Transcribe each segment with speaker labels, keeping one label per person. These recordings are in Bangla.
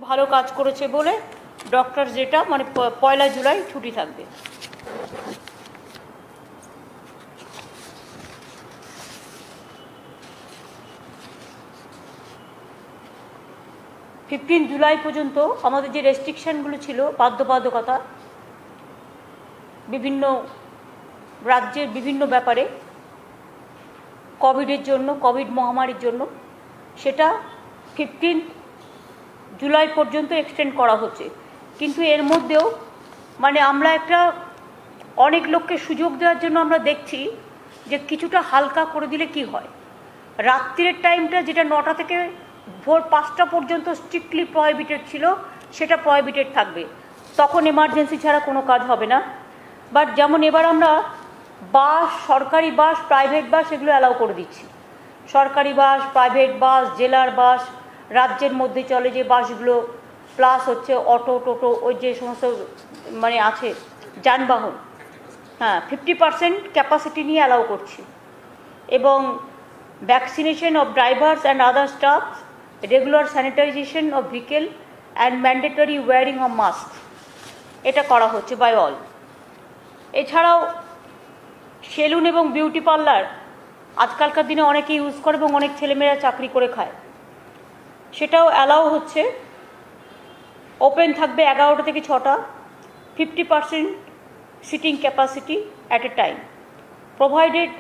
Speaker 1: ভালো কাজ করেছে বলে ডক্টর যেটা মানে 1 জুলাই ছুটি থাকবে। জুলাই পর্যন্ত আমাদের যে রেস্ট্রিকশানগুলো ছিল, বাধ্যবাধকতা বিভিন্ন রাজ্যের বিভিন্ন ব্যাপারে কোভিডের জন্য, কোভিড মহামারীর জন্য, সেটা 15 জুলাই পর্যন্ত এক্সটেন্ড করা হচ্ছে। কিন্তু এর মধ্যেও মানে আমরা একটা অনেক লোককে সুযোগ দেওয়ার জন্য আমরা দেখছি যে কিছুটা হালকা করে দিলে কি হয়। রাত্রির টাইমটা যেটা 9টা থেকে ভোর 5টা পর্যন্ত স্ট্রিক্টলি প্রহিবিটেড ছিল, সেটা প্রহিবিটেড থাকবে। তখন এমার্জেন্সি ছাড়া কোনো কাজ হবে না। বাট যেমন এবার আমরা বাস, সরকারি বাস, প্রাইভেট বাস এগুলো অ্যালাউ করে দিচ্ছি। সরকারি বাস, প্রাইভেট বাস, জেলার বাস, রাজ্যের মধ্যে চলে যে বাসগুলো, প্লাস হচ্ছে অটো, টোটো, ওই যে সমস্ত মানে আছে যানবাহন, হ্যাঁ 50% ক্যাপাসিটি নিয়ে অ্যালাউ করছি। এবং vaccination of drivers and other staff, regular sanitization of vehicle and mandatory wearing of mask, এটা করা হচ্ছে বাই অল। এছাড়াও সেলুন এবং বিউটি পার্লার আজকালকার দিনে অনেকে ইউজ করে এবং অনেক ছেলেমেয়েরা চাকরি করে খায়, সেটাও অ্যালাউ হচ্ছে। ওপেন থাকবে 11টা থেকে 6টা, 50% seating capacity at a time, provided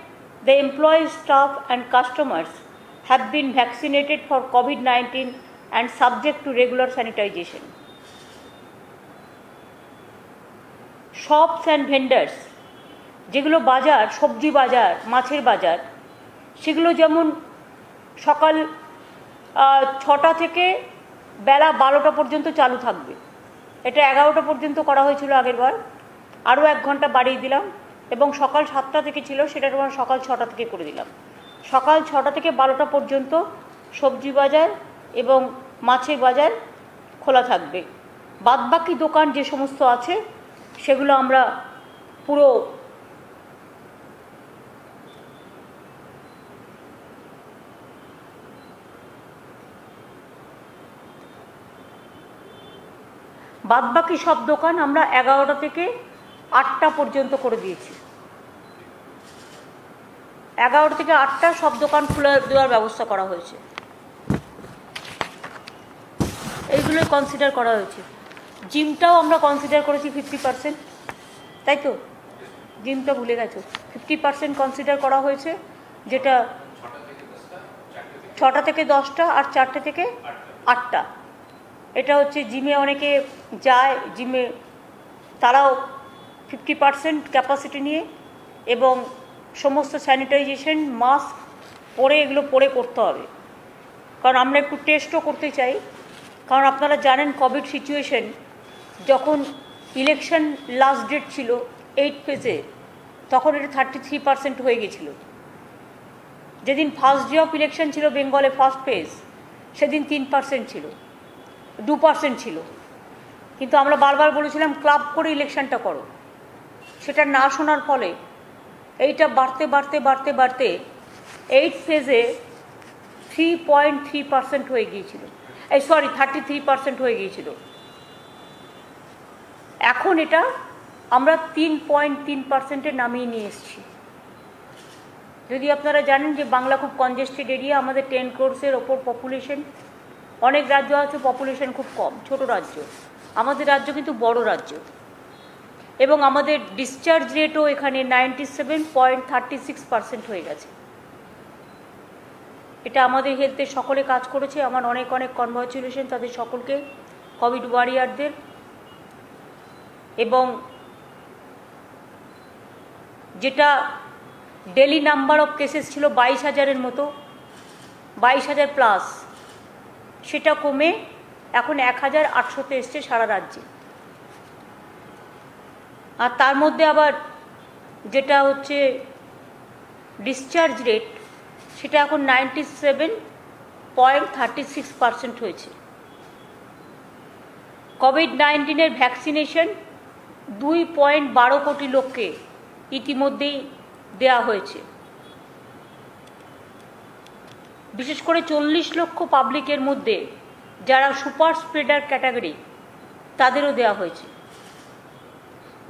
Speaker 1: the employees, staff and customers have been vaccinated for COVID-19 and subject to regular sanitization. Shops and vendors, যেগুলো বাজার, সবজি বাজার, মাছের বাজার, সেগুলো যেমন সকাল 6টা থেকে বেলা 12টা পর্যন্ত চালু থাকবে। এটা 11টা পর্যন্ত করা হয়েছিল আগের বার, আরও 1 ঘন্টা বাড়িয়ে দিলাম। এবং সকাল 7টা থেকে ছিল, সেটা আমরা সকাল 6টা থেকে করে দিলাম। সকাল 6টা থেকে 12টা পর্যন্ত সবজি বাজার এবং মাছের বাজার খোলা থাকবে। বাদবাকি দোকান যে সমস্ত আছে সেগুলো আমরা পুরো বাদবাকি সব দোকান আমরা 11টা থেকে 8টা পর্যন্ত করে দিয়েছি। 11টা থেকে 8টা সব দোকান খুলে দেওয়ার ব্যবস্থা করা হয়েছে। এইগুলোই কনসিডার করা হয়েছে। জিমটাও আমরা কনসিডার করেছি 50%, তাই তো? জিমটা ভুলে গেছো, 50% কনসিডার করা হয়েছে, যেটা 6টা থেকে 10টা আর 4টে থেকে 8টা। এটা হচ্ছে জিমে অনেকে যায়, জিমে তারাও 50% ক্যাপাসিটি নিয়ে এবং সমস্ত স্যানিটাইজেশন, মাস্ক পরে, এগুলো পরে করতে হবে। কারণ আমরা একটু টেস্টও করতে চাই। কারণ আপনারা জানেন কোভিড সিচুয়েশন, যখন ইলেকশন লাস্ট ডেট ছিল 8 ফেজে, তখন এটা 33% হয়ে গেছিল। যেদিন ফার্স্ট ডে অফ ইলেকশন ছিল বেঙ্গলে, ফার্স্ট ফেজ, সেদিন 3% ছিল, 2% ছিল। কিন্তু আমরা বারবার বলেছিলাম ক্লাব করে ইলেকশনটা করো। সেটা না শোনার ফলে এইটা বাড়তে বাড়তে বাড়তে বাড়তে 8 ফেজে 3.3% হয়ে গিয়েছিল, 33% হয়ে গিয়েছিল। এখন এটা আমরা 3.3%-এ নামিয়ে নিয়ে এসেছি। যদি আপনারা জানেন যে বাংলা খুব কনজেস্টেড এরিয়া, আমাদের 10 crores-এর ওপর পপুলেশন। অনেক রাজ্য আছে পপুলেশন খুব কম, ছোট রাজ্য। আমাদের রাজ্য কিন্তু বড় রাজ্য। এবং আমাদের ডিসচার্জ রেটও এখানে 97.36% হয়ে গেছে। এটা আমাদের হেলথে সকলে কাজ করেছে। আমার অনেক অনেক কনগ্রাচুলেশন তাদের সকলকে, কোভিড ওয়ারিয়ারদের। এবং যেটা ডেলি নাম্বার অফ কেসেস ছিল 22,000-এর মতো, 22,000 প্লাস, সেটা কমে এখন 1,800-তে এসছে সারা রাজ্যে। আর তার মধ্যে আবার যেটা হচ্ছে ডিসচার্জ রেট, সেটা এখন 97.36% হয়েছে। COVID-19-এর ভ্যাকসিনেশন 2.12 কোটি লোককে ইতিমধ্যেই দেয়া হয়েছে। বিশেষ করে 40 লক্ষ পাবলিকের মধ্যে যারা সুপার স্প্রেডার ক্যাটাগরি তাদেরও দেওয়া হয়েছে,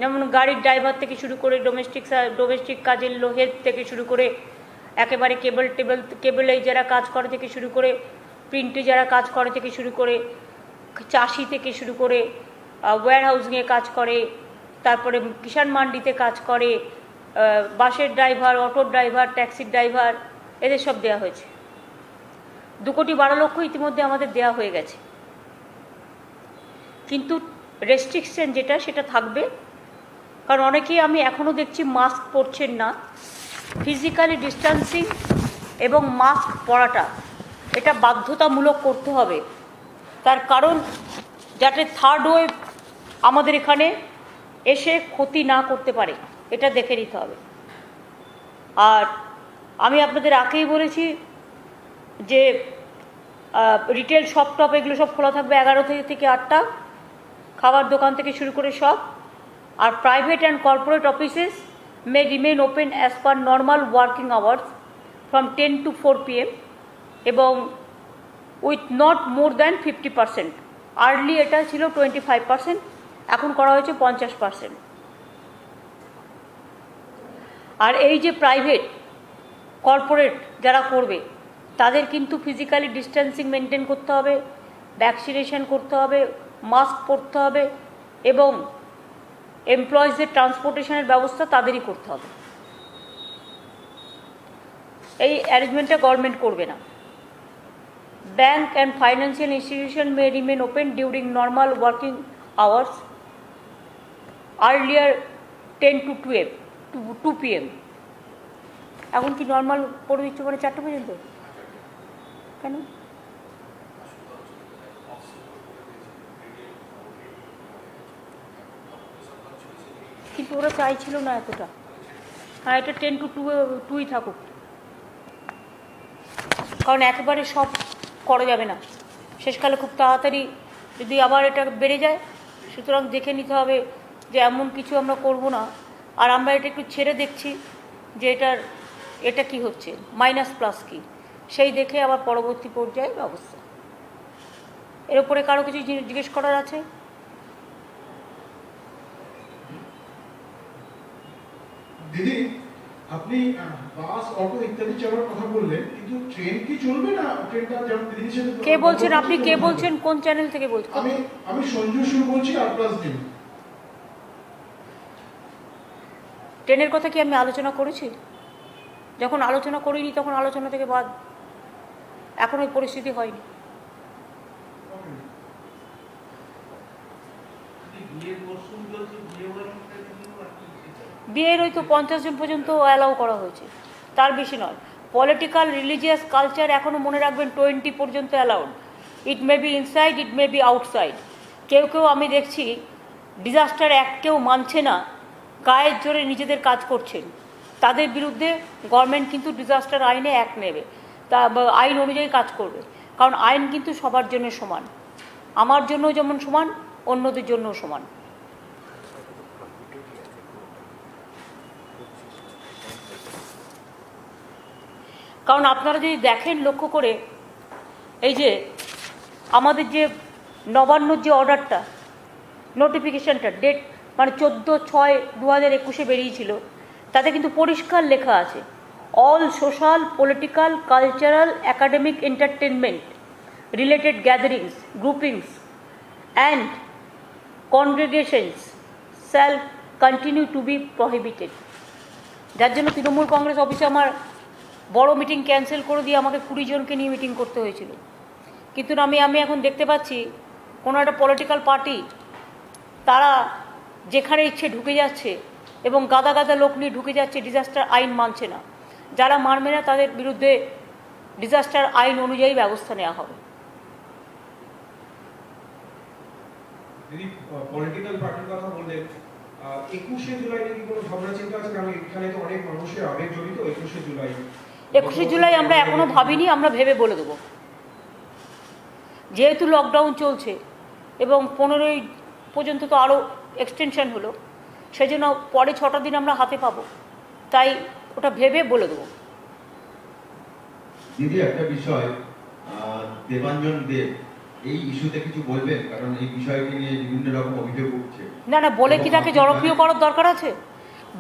Speaker 1: যেমন গাড়ির ড্রাইভার থেকে শুরু করে ডোমেস্টিক কাজের হেল্প থেকে শুরু করে একেবারে কেবলে যারা কাজ করে থেকে শুরু করে প্রিন্টে যারা কাজ করে থেকে শুরু করে চাষি থেকে শুরু করে ওয়্যার হাউসিংয়ে কাজ করে, তারপরে কিষাণ মান্ডিতে কাজ করে, বাসের ড্রাইভার, অটোর ড্রাইভার, ট্যাক্সির ড্রাইভার, এদের সব দেওয়া হয়েছে। 2,12,00,000 ইতিমধ্যে আমাদের দেওয়া হয়ে গেছে, কিন্তু রেস্ট্রিকশন যেটা সেটা থাকবে, কারণ অনেকেই আমি এখনও দেখছি মাস্ক পরছেন না। ফিজিক্যালি ডিস্টেন্সিং এবং মাস্ক পরাটা এটা বাধ্যতামূলক করতে হবে, তার কারণ যাতে থার্ড ওয়েভ আমাদের এখানে এসে ক্ষতি না করতে পারে, এটা দেখে নিতে হবে। আর আমি আপনাদের আগেই বলেছি যে রিটেল শপ টপ এগুলো সব খোলা থাকবে 11 থেকে 8টা, খাবার দোকান থেকে শুরু করে সব। আর private and corporate offices may remain open as per normal working hours from 10 to 4 PM এবং with not more than 50%। Early এটা ছিল 25%, এখন করা হয়েছে 50%। আর এই যে প্রাইভেট কর্পোরেট যারা করবে তাদের কিন্তু ফিজিক্যালি ডিস্টেন্সিং মেনটেন করতে হবে, ভ্যাকসিনেশন করতে হবে, মাস্ক পরতে হবে এবং এমপ্লয়িজদের ট্রান্সপোর্টেশনের ব্যবস্থা তাদেরই করতে হবে। এই অ্যারেঞ্জমেন্টটা গভর্নমেন্ট করবে না। Bank and financial institution May remain open during normal working hours, earlier 10 to 2 PM। এখন কি নর্মাল করে দিচ্ছে মানে 4টা পর্যন্ত? কেন? কিন্তু ওরা চাইছিল না এতটা। হ্যাঁ, এটা 10 to 2 থাকুক, কারণ একেবারে সব করা যাবে না, শেষকালে খুব তাড়াতাড়ি যদি আবার এটা বেড়ে যায়। সুতরাং দেখে নিতে হবে যে এমন কিছু আমরা করব না। আর আমরা এটা একটু ছেড়ে দেখছি যে এটা কি হচ্ছে, মাইনাস প্লাস কি, সেই দেখে আবার পরবর্তী পর্যায়ে ব্যবস্থা। এর উপরে কারো কিছু জিজ্ঞেস করার আছে?
Speaker 2: দিদি, আপনি বাস, অটো ইত্যাদি চালানোর কথা বললেন, কিন্তু ট্রেন কি চলবে না? ট্রেনটা যেমন দিদি হিসেবে
Speaker 1: কে বলছেন? আপনি কে বলছেন? কোন চ্যানেল থেকে বলছেন?
Speaker 2: আমি সঞ্জু সুর বলছি, আর+।
Speaker 1: ট্রেনের কথা কি আমি আলোচনা করেছি? যখন আলোচনা করিনি তখন আলোচনা থেকে বাদ, এখন ওই পরিস্থিতি হয়নি। বিয়ের ওই তো 50 জন পর্যন্ত অ্যালাউ করা হয়েছে, তার বেশি নয়। পলিটিক্যাল, রিলিজিয়াস, কালচার এখনও মনে রাখবেন 20 পর্যন্ত allowed. It may be inside, it may be outside. কেউ আমি দেখছি ডিজাস্টার অ্যাক্টকেও মানছে না, গায়ের জোরে নিজেদের কাজ করছেন। তাদের বিরুদ্ধে গভর্নমেন্ট কিন্তু ডিজাস্টার আইনে অ্যাক্ট নেবে, তা আইন অনুযায়ী কাজ করবে, কারণ আইন কিন্তু সবার জন্য সমান। আমার জন্যও যেমন সমান, অন্যদের জন্যও সমান। কারণ আপনারা যদি দেখেন লক্ষ্য করে, এই যে আমাদের যে নবান্নর যে অর্ডারটা, নোটিফিকেশানটা, ডেট মানে 14/6/2021 বেরিয়েছিল, তাতে কিন্তু পরিষ্কার লেখা আছে all social, political, cultural, academic, entertainment related gatherings, groupings and congregations shall continue to be prohibited. যার জন্য তৃণমূল কংগ্রেস অফিসে আমার বড় মিটিং ক্যান্সেল করে দিয়ে আমাকে 20 জনকে নিয়ে মিটিং করতে হয়েছিল। কিন্তু আমি এখন দেখতে পাচ্ছি কোনো একটা পলিটিক্যাল পার্টি তারা যেখানে ইচ্ছে ঢুকে যাচ্ছে এবং গাদা গাদা লোক নিয়ে ঢুকে যাচ্ছে, ডিজাস্টার আইন মানছে না। যারা মানবে না তাদের বিরুদ্ধে ডিজাস্টার আইন অনুযায়ী ব্যবস্থা নেওয়া হবে।
Speaker 3: দিদি, পলিটিক্যাল পার্টির কথা বললেন, 21শে জুলাই কি কোনো ভাবনা চিন্তা আছে? কারণ এখানে তো অনেক মানুষের আবেগ জড়িত। 21শে জুলাই
Speaker 1: আমরা এখনো ভাবিনি, আমরা ভেবে বলে দেবো। যেহেতু লকডাউন চলছে এবং 15ই পর্যন্ত তো আরও এক্সটেনশন হলো, সেজন্য পরে 6টা দিন আমরা হাতে পাবো, তাই ওটা ভেবে বলে দেবো।
Speaker 4: দিদি, একটা বিষয়, দেবাঞ্জন দেব এই ইস্যুতে কিছু বলবেন? কারণ এই বিষয়টি নিয়ে বিভিন্ন রকম অভিযোগ উঠছে।
Speaker 1: না না, বলে কি তাকে জনপ্রিয় করার দরকার আছে?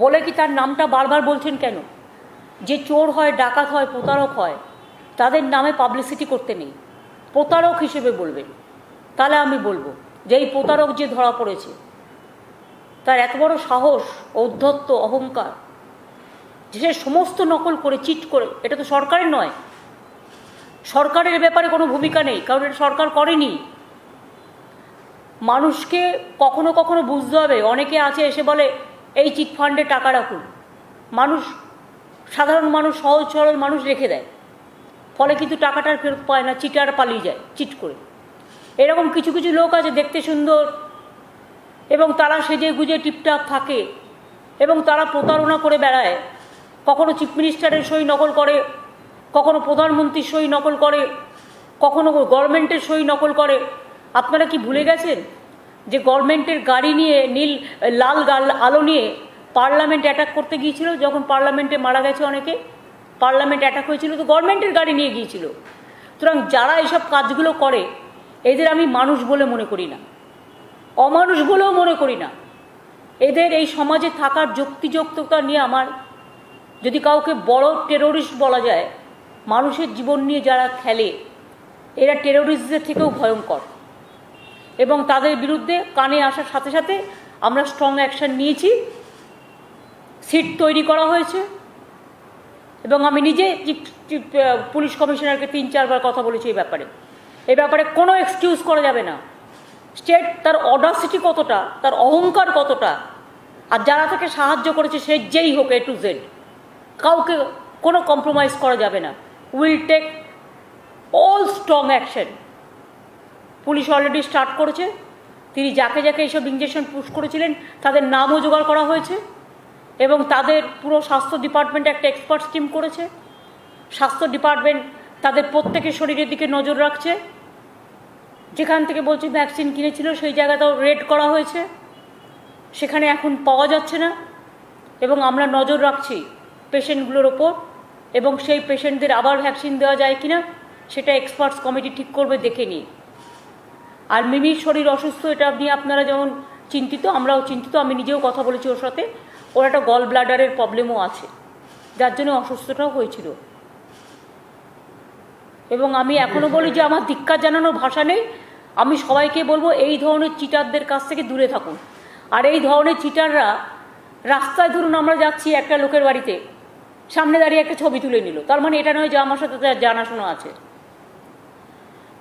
Speaker 1: বলে কি তার নামটা বারবার বলছেন কেন? যে চোর হয়, ডাকাত হয়, প্রতারক হয়, তাদের নামে পাবলিসিটি করতে নেই, প্রতারক হিসেবে বলবেন। তাহলে আমি বলবো যে এই প্রতারক যে ধরা পড়েছে, তার এত বড় সাহস, ঔদ্ধত্য, অহংকার, যে সে সমস্ত নকল করে, চিট করে। এটা তো সরকারের নয়, সরকারের ব্যাপারে কোনো ভূমিকা নেই, কারণ এটা সরকার করেনি। মানুষকে কখনো কখনো বুঝতে হবে। অনেকে আছে এসে বলে এই চিট ফান্ডে টাকা রাখুন, মানুষ, সাধারণ মানুষ, সহজ সরল মানুষ রেখে দেয়, ফলে কিন্তু টাকাটার ফেরত পায় না, চিটার পালিয়ে যায় চিট করে। এরকম কিছু কিছু লোক আছে দেখতে সুন্দর এবং তারা সেজে গুজে টিপটাপ থাকে এবং তারা প্রতারণা করে বেড়ায়। কখনো চিফ মিনিস্টারের সই নকল করে, কখনো প্রধানমন্ত্রীর সই নকল করে, কখনো গভর্নমেন্টের সই নকল করে। আপনারা কি ভুলে গেছেন যে গভর্নমেন্টের গাড়ি নিয়ে, লাল আলো নিয়ে পার্লামেন্ট অ্যাটাক করতে গিয়েছিল? যখন পার্লামেন্টে মারা গেছে অনেকে, পার্লামেন্ট অ্যাটাক হয়েছিল, তো গভর্নমেন্টের গাড়ি নিয়ে গিয়েছিল। সুতরাং যারা এইসব কাজগুলো করে, এদের আমি মানুষ বলে মনে করি না, অমানুষ বলেও মনে করি না। এদের এই সমাজে থাকার যুক্তিযুক্ততা নিয়ে আমার, যদি কাউকে বড় টেরোরিস্ট বলা যায়, মানুষের জীবন নিয়ে যারা খেলে, এরা টেরোরিস্টদের থেকেও ভয়ঙ্কর। এবং তাদের বিরুদ্ধে কানে আসার সাথে সাথে আমরা স্ট্রং অ্যাকশন নিয়েছি, সিট তৈরি করা হয়েছে। এবং আমি নিজে পুলিশ কমিশনারকে 3-4 বার কথা বলেছি এই ব্যাপারে কোনো এক্সকিউজ করা যাবে না। স্টেট তার অডাসিটি কতটা, তার অহংকার কতটা, আর যারা তাকে সাহায্য করেছে সে যেই হোক, A to Z, কাউকে কোনো কম্প্রোমাইজ করা যাবে না। Will take all strong action. Police already start করেছে। তিনি যাকে যাকে এইসব ইঞ্জেকশন পুশ করেছিলেন তাদের নামও জোগাড় করা হয়েছে এবং তাদের পুরো স্বাস্থ্য ডিপার্টমেন্ট একটা এক্সপার্ট টিম করেছে। স্বাস্থ্য ডিপার্টমেন্ট তাদের প্রত্যেকের শরীরের দিকে নজর রাখছে। যেখান থেকে বলছি ভ্যাকসিন কিনেছিল সেই জায়গাটাও রেড করা হয়েছে, সেখানে এখন পাওয়া যাচ্ছে না। এবং আমরা নজর রাখছি পেশেন্টগুলোর ওপর, এবং সেই পেশেন্টদের আবার ভ্যাকসিন দেওয়া যায় কিনা সেটা এক্সপার্টস কমিটি ঠিক করবে, দেখে নিই। আর মিমির শরীর অসুস্থ, এটা নিয়ে আপনারা যেমন চিন্তিত, আমরাও চিন্তিত। আমি নিজেও কথা বলেছি ওর সাথে। ওর একটা গল ব্লাডারের প্রবলেমও আছে, যার জন্য অসুস্থটাও হয়েছিল। এবং আমি এখনও বলি যে আমার ধিক্কার জানানোর ভাষা নেই। আমি সবাইকে বলবো এই ধরনের চিটারদের কাছ থেকে দূরে থাকুন। আর এই ধরনের চিটাররা রাস্তায়, ধরুন আমরা যাচ্ছি একটা লোকের বাড়িতে, সামনে দাঁড়িয়ে একটা ছবি তুলে নিল, তার মানে এটা নয় যে আমার সাথে তার জানাশোনা আছে।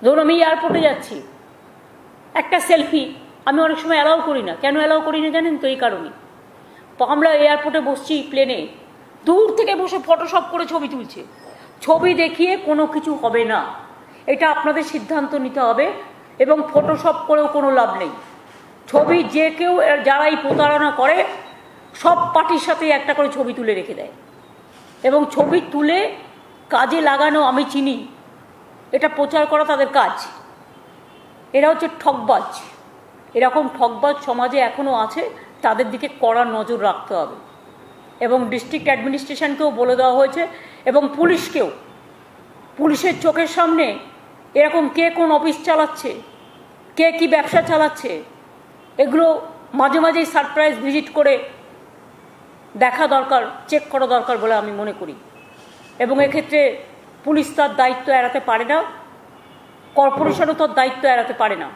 Speaker 1: ধরুন আমি এয়ারপোর্টে যাচ্ছি, একটা সেলফি আমি অনেক সময় অ্যালাউ করি না। কেন অ্যালাউ করি না জানেন তো? এই কারণে, আমরা এয়ারপোর্টে বসছি প্লেনে, দূর থেকে বসে ফটোশপ করে ছবি তুলছে। ছবি দেখিয়ে কোনো কিছু হবে না, এটা আপনাদের সিদ্ধান্ত নিতে হবে। এবং ফটোশপ করেও কোনো লাভ নেই। ছবি যে কেউ, যারা এই প্রতারণা করে, সব পার্টির সাথেই একটা করে ছবি তুলে রেখে দেয় এবং ছবি তুলে কাজে লাগানো আমি চিনি, এটা প্রচার করা তাদের কাজ। এরা হচ্ছে ঠকবাজ। এরকম ঠকবাজ সমাজে এখনও আছে, তাদের দিকে কড়া নজর রাখতে হবে। এবং ডিস্ট্রিক্ট অ্যাডমিনিস্ট্রেশনকেও বলে দেওয়া হয়েছে এবং পুলিশকেও, পুলিশের চোখের সামনে এরকম কে কোন অফিস চালাচ্ছে, কে কি ব্যবসা চালাচ্ছে, এগুলো মাঝে মাঝেই সারপ্রাইজ ভিজিট করে দেখা দরকার, চেক করা দরকার বলে আমি মনে করি। এবং এক্ষেত্রে পুলিশ তার দায়িত্ব এড়াতে পারে না, কর্পোরেশনও তার দায়িত্ব এড়াতে পারে না,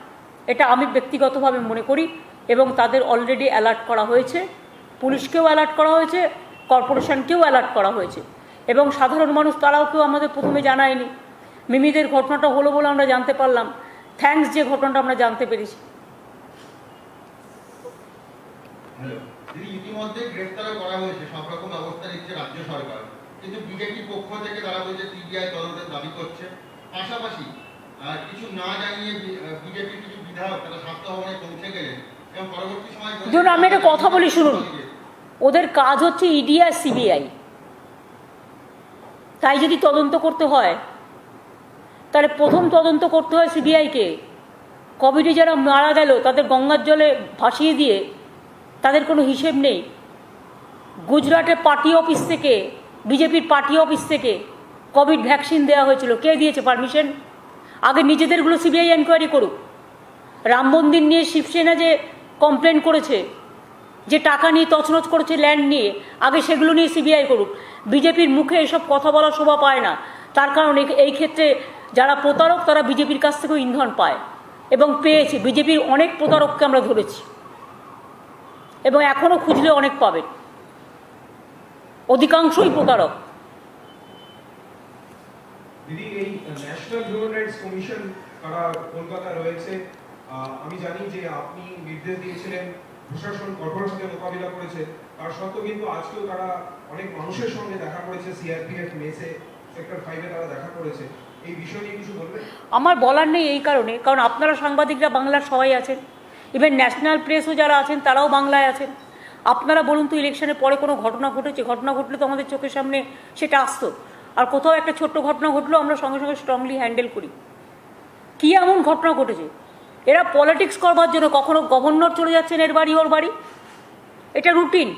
Speaker 1: এটা আমি ব্যক্তিগতভাবে মনে করি। এবং তাদের অলরেডি অ্যালার্ট করা হয়েছে, পুলিশকেও অ্যালার্ট করা হয়েছে, কর্পোরেশনকেও অ্যালার্ট করা হয়েছে। এবং সাধারণ মানুষ তারাও কেউ আমাদের প্রথমে জানায়নি। মিমিদের ঘটনাটা হলো বলে আমরা জানতে পারলাম, থ্যাঙ্কস যে ঘটনাটা আমরা জানতে পেরেছি।
Speaker 4: ইতিমধ্যে গ্রেফতার করা হয়েছে, সব রকম ব্যবস্থা নিচ্ছে রাজ্য সরকার, কিন্তু বিজেপির পক্ষ থেকে তারা বলছে সিবিআই তদন্তের দাবি করছে। পাশাপাশি কিছু না জানিয়ে বিজেপির কিছু বিধায়ক তারা স্বাস্থ্য ভবনে পৌঁছে গেলেন এবং পরবর্তী সময়
Speaker 1: ধরুন আমি একটা কথা বলি শুনুন, ওদের কাজ হচ্ছে ইডি আর সিবিআই। তাই যদি তদন্ত করতে হয় তাহলে প্রথম তদন্ত করতে হয় সিবিআইকে। কোভিডে যারা মারা গেল তাদের গঙ্গার জলে ভাসিয়ে দিয়ে তাদের কোনো হিসেব নেই। গুজরাটে পার্টি অফিস থেকে, বিজেপির পার্টি অফিস থেকে কোভিড ভ্যাকসিন দেওয়া হয়েছিল, কে দিয়েছে পারমিশন? আগে নিজেদেরগুলো সিবিআই এনকোয়ারি করুক। রাম মন্দির নিয়ে শিবসেনা যে কমপ্লেন করেছে, যে টাকা নিয়ে তছনছ করেছে ল্যান্ড নিয়ে, আগে সেগুলো নিয়ে সিবিআই করুক। বিজেপির মুখে এসব কথা বলা শোভা পায় না, তার কারণ এই ক্ষেত্রে যারা প্রতারক তারা বিজেপির কাছ থেকেও ইন্ধন পায় এবং পেয়েছে। বিজেপির অনেক প্রতারককে আমরা ধরেছি এবং এখনও খুঁজলে অনেক পাবেন, অধিকাংশই প্রতারক।
Speaker 3: দিদি, এই ন্যাশনাল হিউম্যান রাইটস কমিশন তারা কলকাতা রয়েছে, আমি জানি যে আপনি নির্দেশ দিয়েছিলেন প্রশাসন কঠোর হাতে মোকাবিলা করেছে, তার সত্ত্বেও কিন্তু আজকেও তারা অনেক মানুষের সঙ্গে দেখা করেছে, সিআরপিএফ মেসে সেক্টর 5-এ তারা দেখা করেছে। এই বিষয় নিয়ে কিছু বলবেন?
Speaker 1: আমার বলার নেই এই কারণে, কারণ আপনারা সাংবাদিকরা বাংলার সবাই আছেন, ইভেন ন্যাশনাল প্রেসও যারা আছেন তারাও বাংলায় আছেন। আপনারা বলুন তো, ইলেকশনের পরে কোনো ঘটনা ঘটেছে? ঘটনা ঘটলে তো আমাদের চোখের সামনে সেটা আসতো, আর কোথাও একটা ছোট্ট ঘটনা ঘটলেও আমরা সঙ্গে সঙ্গে স্ট্রংলি হ্যান্ডেল করি। কী এমন ঘটনা ঘটেছে? এরা পলিটিক্স করবার জন্য কখনো গভর্নর চলে যাচ্ছেন এর বাড়ি ওর বাড়ি, এটা রুটিন।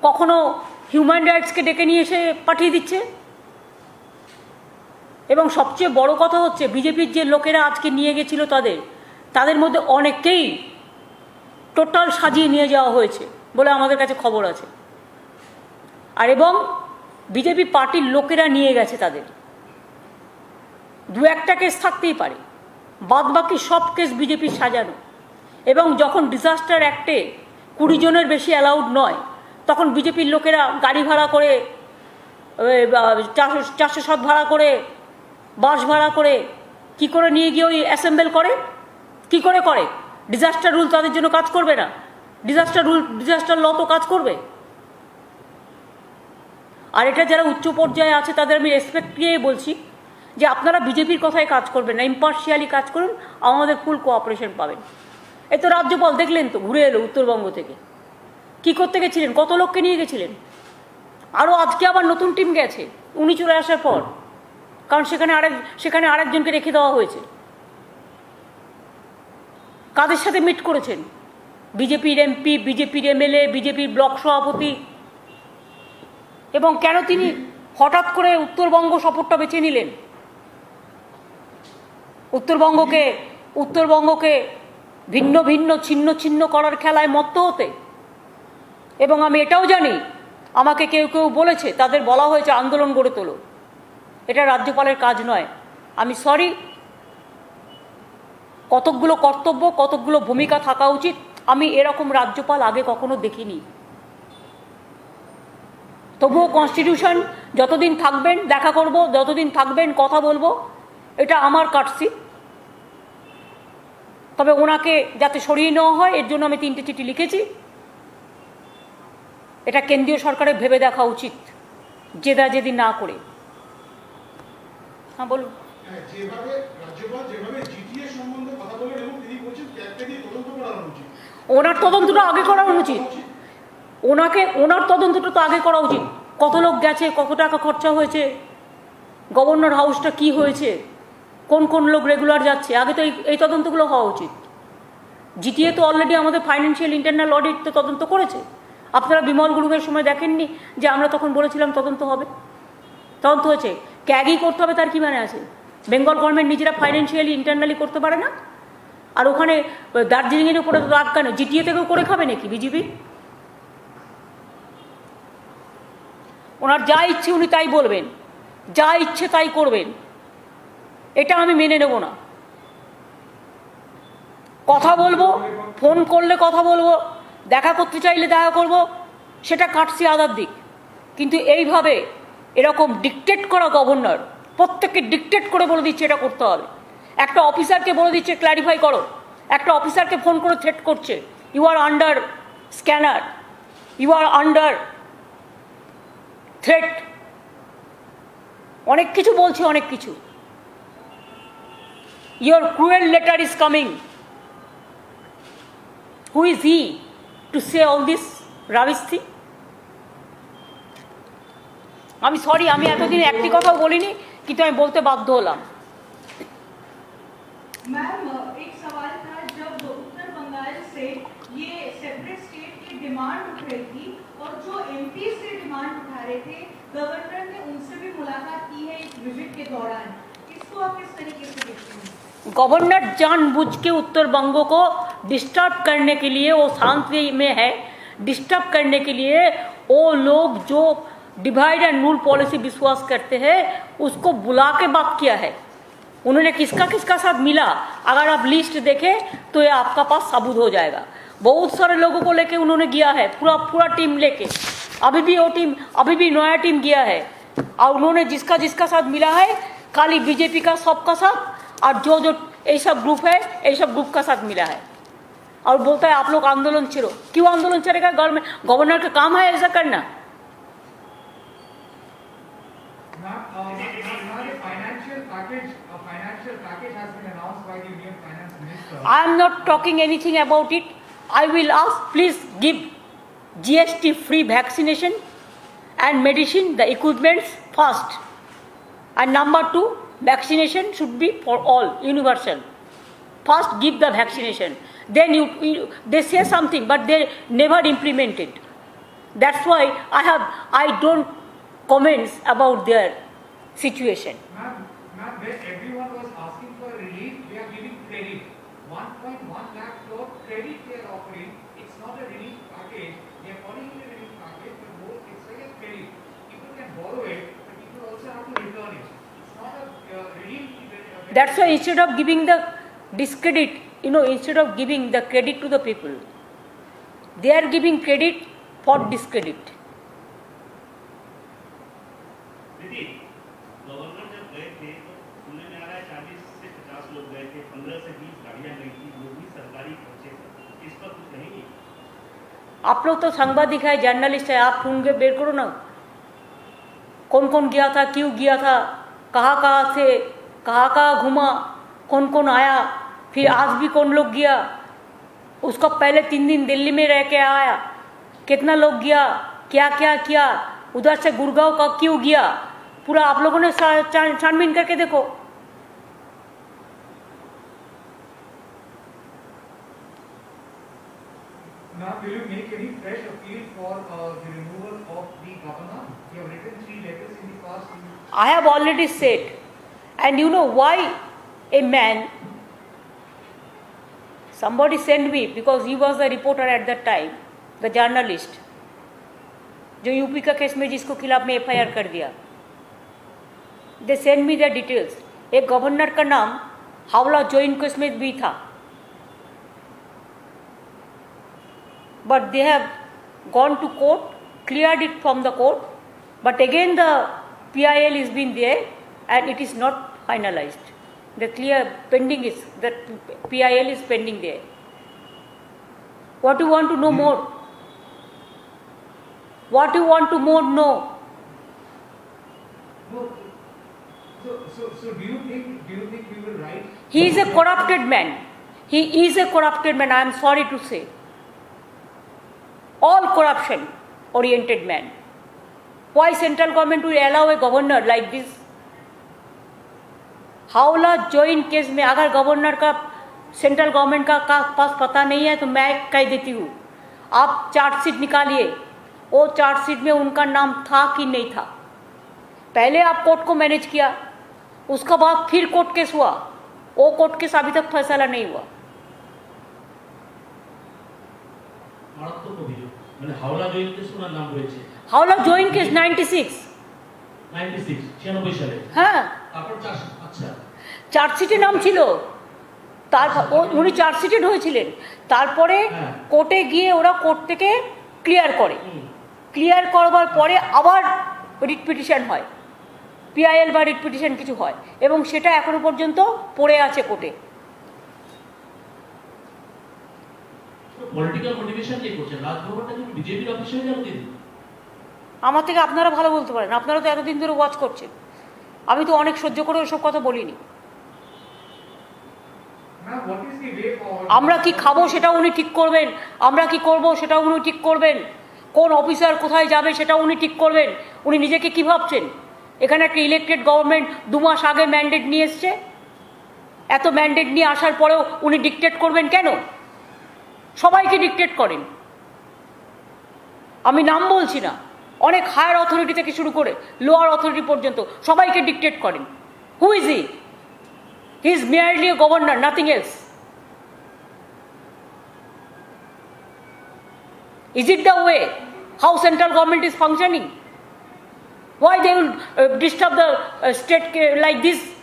Speaker 1: কখনো হিউম্যান রাইটসকে ডেকে নিয়ে এসে পাঠিয়ে দিচ্ছে। এবং সবচেয়ে বড় কথা হচ্ছে, বিজেপির যে লোকেরা আজকে নিয়ে গেছিল তাদের মধ্যে অনেককেই টোটাল সাজিয়ে নিয়ে যাওয়া হয়েছে বলে আমাদের কাছে খবর আছে। আর এবং বিজেপি পার্টির লোকেরা নিয়ে গেছে তাদের। দু একটা কেস থাকতেই পারে, বাদ বাকি সব কেস বিজেপির সাজানো। এবং যখন ডিজাস্টার অ্যাক্টে 20 জনের বেশি অ্যালাউড নয়, তখন বিজেপির লোকেরা গাড়ি ভাড়া করে, 407 ভাড়া করে, বাস ভাড়া করে কি করে নিয়ে গিয়ে ওই অ্যাসেম্বল করে? কি করে করে? ডিজাস্টার রুল তাদের জন্য কাজ করবে না? ডিজাস্টার ল তো কাজ করবে। আর এটা যারা উচ্চ পর্যায়ে আছে তাদের আমি রেসপেক্ট দিয়ে বলছি যে আপনারা বিজেপির কথায় কাজ করবেন না, ইম্পার্শিয়ালি কাজ করুন, আমাদের ফুল কোঅপারেশন পাবেন। এই তো রাজ্যপাল দেখলেন তো, ঘুরে এলো উত্তরবঙ্গ থেকে। কি করতে গেছিলেন? কত লোককে নিয়ে গেছিলেন? আরও আজকে আবার নতুন টিম গেছে উনি চলে আসার পর, কারণ সেখানে আরেকজনকে রেখে দেওয়া হয়েছে। কাদের সাথে মিট করেছেন? বিজেপির এমপি, বিজেপির এমএলএ, বিজেপির ব্লক সভাপতি। এবং কেন তিনি হঠাৎ করে উত্তরবঙ্গ সফরটা বেছে নিলেন? উত্তরবঙ্গকে ভিন্ন ভিন্ন ছিন্ন ছিন্ন করার খেলায় মত্ত হতে। এবং আমি এটাও জানি, আমাকে কেউ কেউ বলেছে, তাদের বলা হয়েছে আন্দোলন গড়ে তোলো। এটা রাজ্যপালের কাজ নয়। আমি সরি, কতকগুলো কর্তব্য, কতকগুলো ভূমিকা থাকা উচিত। আমি এরকম রাজ্যপাল আগে কখনো দেখিনি। তবুও কনস্টিটিউশন, যতদিন থাকবেন দেখা করব, যতদিন থাকবেন কথা বলবো, এটা আমার কাটছি। তবে ওনাকে যাতে সরিয়ে নেওয়া হয় এর জন্য আমি 3টে চিঠি লিখেছি। এটা কেন্দ্রীয় সরকারের ভেবে দেখা উচিত, জেদাজেদি না করে। হ্যাঁ বলুন।
Speaker 2: যেভাবে রাজ্যপাল যেভাবে জিটিএ সম্বন্ধে কথা বলেন এবং তিনি বলছেন ক্যাবকে দিয়ে তদন্ত করানো উচিত,
Speaker 1: ওনার তদন্তটা আগে করা উচিত। ওনার তদন্তটা তো আগে করা উচিত। কত লোক গেছে, কত টাকা খরচা হয়েছে, গভর্নর হাউসটা কি হয়েছে, কোন কোন লোক রেগুলার যাচ্ছে, আগে তো এই তদন্তগুলো হওয়া উচিত। জিটিএ তো অলরেডি আমাদের ফাইন্যান্সিয়াল ইন্টারনাল অডিট তো তদন্ত করেছে। আপনারা বিমল গুরুমের সময় দেখেননি যে আমরা তখন বলেছিলাম তদন্ত হবে? তদন্ত হয়েছে। ক্যাগই করতে হবে তার কি মানে আছে? বেঙ্গল গভর্নমেন্ট নিজেরা ফাইন্যান্সিয়ালি ইন্টারনালি করতে পারে না? আর ওখানে দার্জিলিংয়ের উপরে তো রাগ কেন? জিটিএ থেকেও করে খাবে নাকি বিজেপি? ওনার যা ইচ্ছে উনি তাই বলবেন, যা ইচ্ছে তাই করবেন, এটা আমি মেনে নেব না। কথা বলবো, ফোন করলে কথা বলবো, দেখা করতে চাইলে দেখা করব, সেটা কাটছি আদার দিক। কিন্তু এইভাবে এরকম ডিকটেট করা গভর্নর, প্রত্যেককে ডিকটেট করে বলে দিচ্ছে এটা করতে হবে। একটা অফিসারকে বলে দিচ্ছে ক্ল্যারিফাই করো, একটা অফিসারকে ফোন করে থ্রেট করছে, you are under scanner, you are under threat, অনেক কিছু বলছে, অনেক কিছু। Your cruel letter is coming. Who is he to say all this rubbish thing? আমি সরি, আমি এতদিন একটি কথাও বলিনি, কিন্তু আমি বলতে বাধ্য হলাম।
Speaker 5: मैम एक सवाल था, जब उत्तर बंगाल से ये सेपरेट स्टेट की डिमांड उठ रही थी और जो एमपी से डिमांड उठा रहे थे, गवर्नर ने उनसे भी मुलाकात की है इस विजिट के दौरान। इसको उसको आप किस तरीके से देखते हैं?
Speaker 1: गवर्नर जानबूझ के उत्तरबंग को डिस्टर्ब करने के लिए, वो शांति में है, डिस्टर्ब करने के लिए वो लोग जो डिवाइड एंड रूल पॉलिसी विश्वास करते हैं उसको बुला के बात किया है। उन्होंने किसका किसका साथ मिला, अगर आप लिस्ट देखें तो ये आपका पास सबूत हो जाएगा। बहुत सारे लोगों को लेके उन्होंने गया है, पूरा टीम लेके। अभी भी वो टीम, अभी भी नया टीम गया है, और उन्होंने जिसका जिसका साथ मिला है खाली बीजेपी का सबका साथ, और जो जो ये सब ग्रुप है ये सब ग्रुप का साथ मिला है, और बोलता है आप लोग आंदोलन छेड़ो। क्यों आंदोलन छेड़ेगा? गवर्नर का काम है ऐसा करना।
Speaker 6: Financial package has been announced by the Union Finance Minister.
Speaker 1: I am not talking anything about it. I will ask, please give GST free vaccination and medicine, the equipments first. And number 2, vaccination should be for all, universal. First give the vaccination. Then they say something, but they never implement it. That's why I don't comments about their situation.
Speaker 6: Ma'am, where everyone was asking for relief, they are giving credit. 1.1 lakh crore credit they are offering. It's not a relief package. They are calling it a relief package, but more it's like a credit. People can borrow it, but people also have to return it. It's not a relief.
Speaker 1: That's why instead of giving the discredit, instead of giving the credit to the people, they are giving credit for discredit.
Speaker 7: दीदी, गवर्नर जब गए थे तो सुनने में आ रहा है 40 से 50 लोग गए थे, 15 से 20 गाड़ियां गई थी, वो भी सरकारी खर्चे पर। इस पर कुछ कहेंगे?
Speaker 1: आप लोग तो सांबादिक है, जर्नलिस्ट है, आप ढूंढ के बेर करो ना, कौन कौन गया था, क्यों गया था, कहाँ से, कहाँ घूमा, कौन कौन आया, फिर आज भी कौन लोग गया, उसका पहले 3 दिन दिल्ली में रह के आया, कितना लोग गया, क्या क्या किया, उधर से गुड़गांव का क्यों गया, पूरा आप लोगों ने छानबीन करके देखो।
Speaker 6: Now, will you make any fresh appeal for the removal of the governor? You have written 3 letters in the past.
Speaker 1: I have already said, and you know why a man, somebody sent me, because he was the reporter at that time, the journalist, जो यूपी का केस में जिसको खिलाफ में FIR कर दिया, they send me the details. एक गवर्नर का नाम हावड़ा जोइन केस में भी था, but they have gone to court, cleared it from the court, but again the PIL is been there and it is not finalized. The clear pending is, the PIL is pending there. What do you want to know more? What do you want to more know?
Speaker 6: No, so do you think we will write?
Speaker 1: He is a corrupted man. He is a corrupted man, I am sorry to say. All corruption oriented man. Why central government will allow a governor like this? Howrah join case में अगर गवर्नर का सेंट्रल गवर्नमेंट का पास पता नहीं है तो मैं कह देती हूँ, आप चार्जशीट निकालिए, वो चार्जशीट में उनका नाम था कि नहीं था। पहले आप कोर्ट को मैनेज किया, उसका बाद फिर कोर्ट केस हुआ, वो कोर्ट केस अभी तक फैसला नहीं हुआ।
Speaker 8: हावड़ा जॉइन केस ওনার নাম রয়েছে,
Speaker 1: हावड़ा जॉइन केस 96
Speaker 8: সালে।
Speaker 1: হ্যাঁ,
Speaker 8: তারপর আচ্ছা
Speaker 1: চার্জশিটে নাম ছিল, উনি চার্জশিটেড হয়েছিলেন, তারপরে কোর্টে গিয়ে ওরা কোর্ট থেকে ক্লিয়ার করে, ক্লিয়ার করবার পরে আবার রিট পিটিশন হয়, PIL বা রিট পিটিশন কিছু হয়, এবং সেটা এখনো পর্যন্ত পড়ে আছে কোর্টে।
Speaker 8: পলিটিক্যাল মোটিভেশন কে করছেন? রাজভবনটা কি বিজেপির অফিস হয়ে গেল দিদি?
Speaker 1: আমার থেকে আপনারা ভালো বলতে পারেন, আপনারা তো এতদিন ধরে ওয়াচ করছেন, আমি তো অনেক সহ্য করে ওসব কথা বলিনি। আমরা কি খাবো সেটা উনি ঠিক করবেন, আমরা কি করব সেটা উনি ঠিক করবেন, কোন অফিসার কোথায় যাবে সেটা উনি ঠিক করবেন। উনি নিজেকে কি ভাবছেন? এখানে একটা ইলেক্টেড গভর্নমেন্ট 2 মাস আগে ম্যান্ডেট নিয়ে এসছে, এত ম্যান্ডেট নিয়ে আসার পরেও উনি ডিক্টেট করবেন কেন? সবাইকে ডিক্টেট করেন, আমি নাম বলছি না, অনেক হায়ার অথরিটি থেকে শুরু করে লোয়ার অথরিটি পর্যন্ত সবাইকে ডিক্টেট করেন। হু is he? He is merely a governor, nothing else. Is it the way how central government is functioning? Why they will disturb the state like this?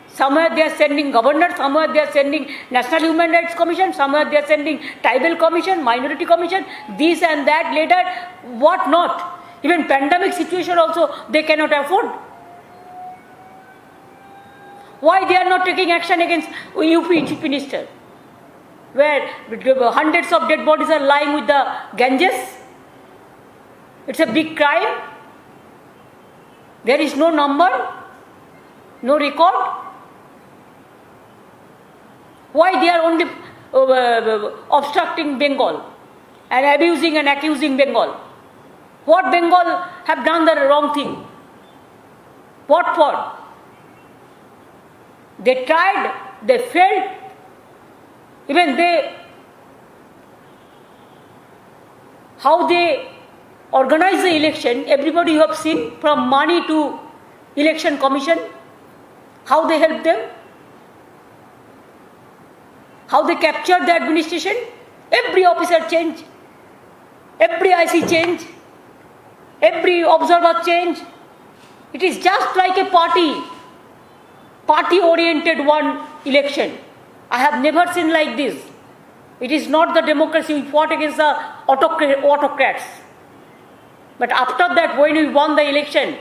Speaker 1: Somewhere they are sending governor, somewhere they are sending National Human Rights Commission, somewhere they are sending Tribal Commission, Minority Commission, this and that, later, what not. Even pandemic situation also they cannot afford. Why they are not taking action against UP Chief Minister, where hundreds of dead bodies are lying with the Ganges? It's a big crime. There is no number, no record. Why they are only obstructing Bengal and abusing and accusing Bengal? What Bengal have done the wrong thing? What for? They tried, they failed. Even how they organize the election, everybody you have seen, from money to election commission, how they help them, how they capture the administration. Every officer change, every IC change, every observer change. It is just like a party-oriented one election. I have never seen like this. It is not the democracy. We fought against the autocrats. But after that, when we won the election,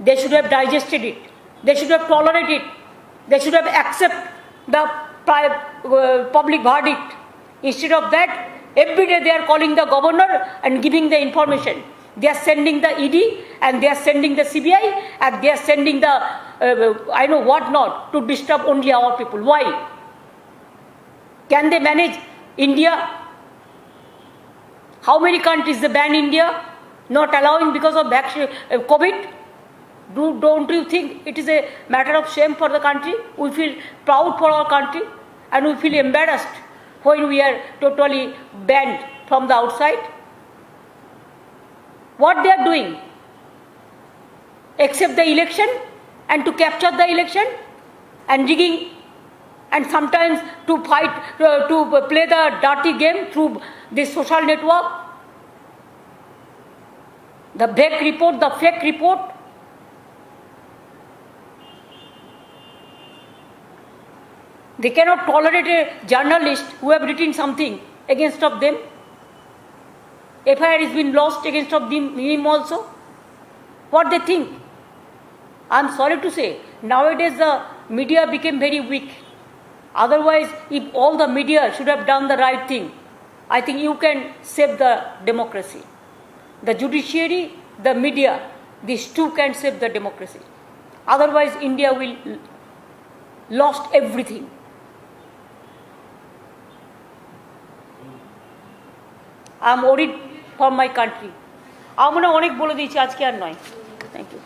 Speaker 1: they should have digested it. They should have tolerated it. They should have accepted the public verdict. Instead of that, every day they are calling the governor and giving the information. They are sending the ED and they are sending the CBI and they are sending the I know what not to disturb only our people. Why? Can they manage India? How many countries they ban India? Not allowing because of COVID? Don't you think it is a matter of shame for the country? We feel proud for our country and we feel embarrassed when we are totally banned from the outside. What they are doing? Accept the election and to capture the election and rigging and sometimes to fight, to play the dirty game through this social network. The fake report. They cannot tolerate a journalist who have written something against of them. FIR has been lost against of him also. What they think? I am sorry to say, nowadays the media became very weak. Otherwise, if all the media should have done the right thing, I think you can save the democracy. The judiciary, the media, these two can save the democracy. Otherwise, India will lost everything. I am worried for my country. আমরা অনেক বলে দিয়েছি, আজকে আর নয়। Thank you.